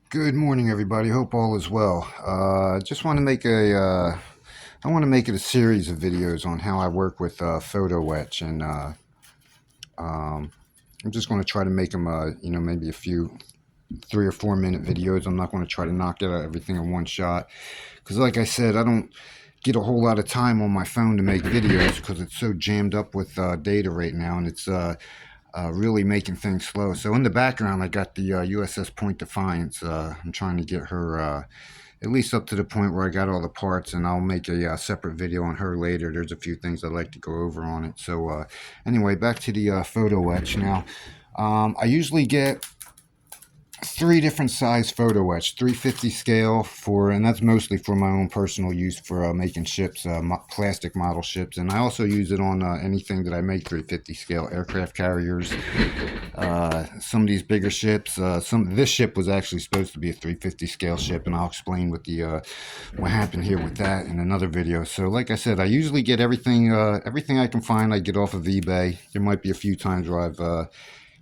Good morning, everybody. Hope all is well. Just want to make I want to make it a series of videos on how I work with Photo-etch, and um, I'm just going to try to make them, maybe a few 3 or 4 minute videos. I'm not going to try to knock out everything in one shot, because, like I said, I don't get a whole lot of time on my phone to make videos because it's so jammed up with data right now, and it's really making things slow. So in the background, I got the USS Point Defiance. I'm trying to get her at least up to the point where I got all the parts, and I'll make a separate video on her later. There's a few things I'd like to go over on it. So anyway, back to the Photo-etch now. I usually get 3 different size Photo-etch, 350 scale for, and that's mostly for my own personal use for making ships, plastic model ships, and I also use it on anything that I make 350 scale, aircraft carriers, some of these bigger ships. This ship was actually supposed to be a 350 scale ship, and I'll explain what happened here with that in another video. So, like I said, I usually get everything I can find. I get off of eBay. There might be a few times where I've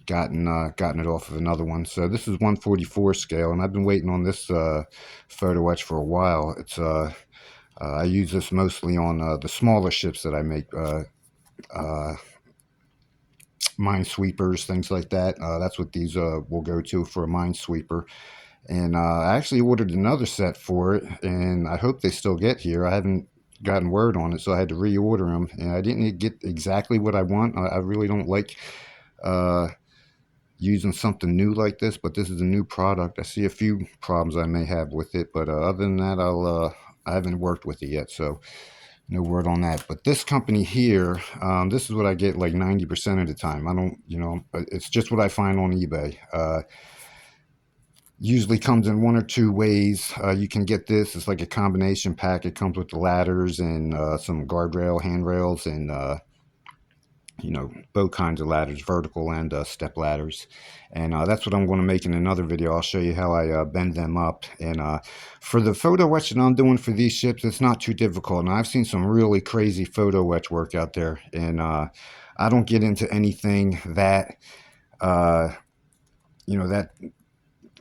gotten it off of another one. So this is 144 scale, and I've been waiting on this Photo-etch for a while. It's I use this mostly on the smaller ships that I make, uh, minesweepers, things like that. That's what these will go to for a minesweeper. And I actually ordered another set for it, and I hope they still get here. I haven't gotten word on it, so I had to reorder them, and I didn't get exactly what I want. I really don't like uh, using something new like this, but this is a new product. I see a few problems I may have with it, but other than that, I haven't worked with it yet, so no word on that. But this company here, this is what I get like 90% of the time. I don't, it's just what I find on eBay. Usually comes in 1 or 2 ways. You can get this. It's like a combination pack. It comes with the ladders and some guardrail handrails, and both kinds of ladders, vertical and step ladders. And that's what I'm going to make in another video. I'll show you how I bend them up. And for the Photo-etch that I'm doing for these ships, it's not too difficult. And I've seen some really crazy Photo-etch work out there. And I don't get into anything that, uh, that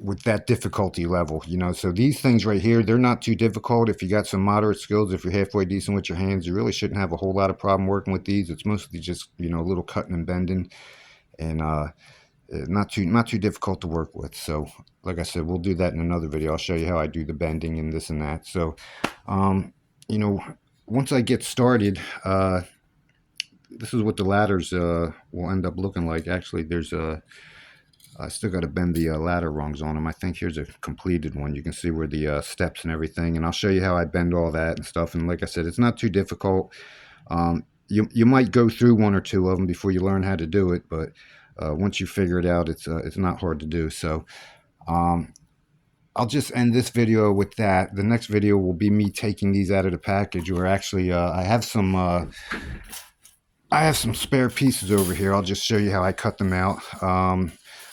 with that difficulty level, so these things right here, they're not too difficult. If you got some moderate skills, if you're halfway decent with your hands, you really shouldn't have a whole lot of problem working with these. It's mostly just, a little cutting and bending, and not too difficult to work with. So like I said, we'll do that in another video. I'll show you how I do the bending and this and that. So you know once I get started, this is what the ladders will end up looking like. Actually, there's a I still got to bend the ladder rungs on them. I think here's a completed one. You can see where the steps and everything, and I'll show you how I bend all that and stuff. And like I said, it's not too difficult. You might go through 1 or 2 of them before you learn how to do it, but once you figure it out, it's not hard to do. So I'll just end this video with that. The next video will be me taking these out of the package, or actually I have some spare pieces over here. I'll just show you how I cut them out.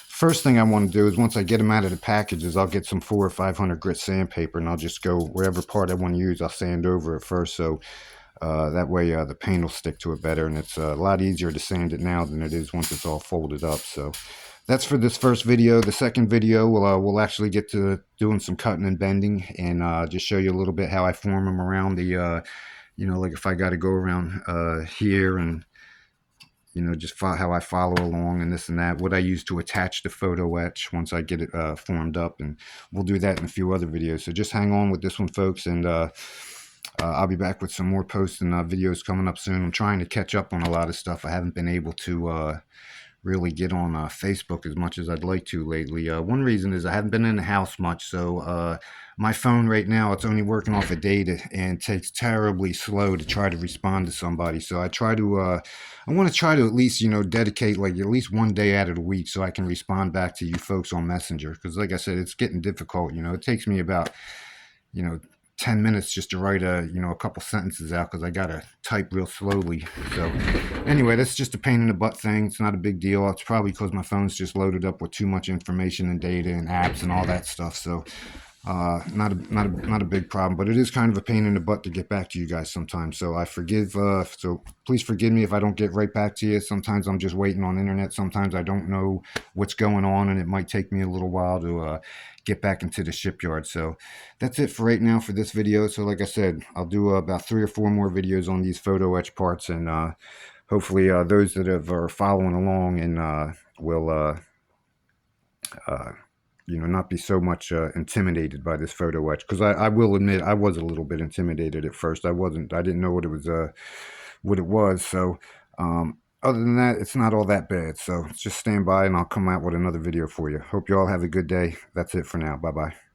First thing I want to do is, once I get them out of the packages, I'll get some 400 or 500 grit sandpaper, and I'll just go wherever part I want to use, I'll sand over it first, so that way the paint will stick to it better, and it's a lot easier to sand it now than it is once it's all folded up. So that's for this first video. The second video, we'll actually get to doing some cutting and bending, and just show you a little bit how I form them around the, like if I got to go around here, and just how I follow along and this and that, what I use to attach the Photo-etch once I get it formed up. And we'll do that in a few other videos. So just hang on with this one, folks, and I'll be back with some more posts and videos coming up soon. I'm trying to catch up on a lot of stuff. I haven't been able to really get on Facebook as much as I'd like to lately. One reason is I haven't been in the house much, so my phone right now, it's only working off of data, and takes terribly slow to try to respond to somebody. So I want to try to at least, dedicate like at least 1 day out of the week so I can respond back to you folks on Messenger, because like I said, it's getting difficult. It takes me about, 10 minutes just to write a couple sentences out, because I gotta type real slowly. So anyway, that's just a pain in the butt thing. It's not a big deal. It's probably because my phone's just loaded up with too much information and data and apps and all that stuff. So not a big problem, but it is kind of a pain in the butt to get back to you guys sometimes. So so please forgive me if I don't get right back to you. Sometimes I'm just waiting on the internet. Sometimes I don't know what's going on, and it might take me a little while to get back into the shipyard. So that's it for right now for this video. So like I said, I'll do about 3 or 4 more videos on these photo etch parts, and hopefully those that are following along and will not be so much intimidated by this photo etch, because I will admit I was a little bit intimidated at first. I didn't know what it was. So other than that, it's not all that bad. So just stand by and I'll come out with another video for you. Hope you all have a good day. That's it for now. Bye bye.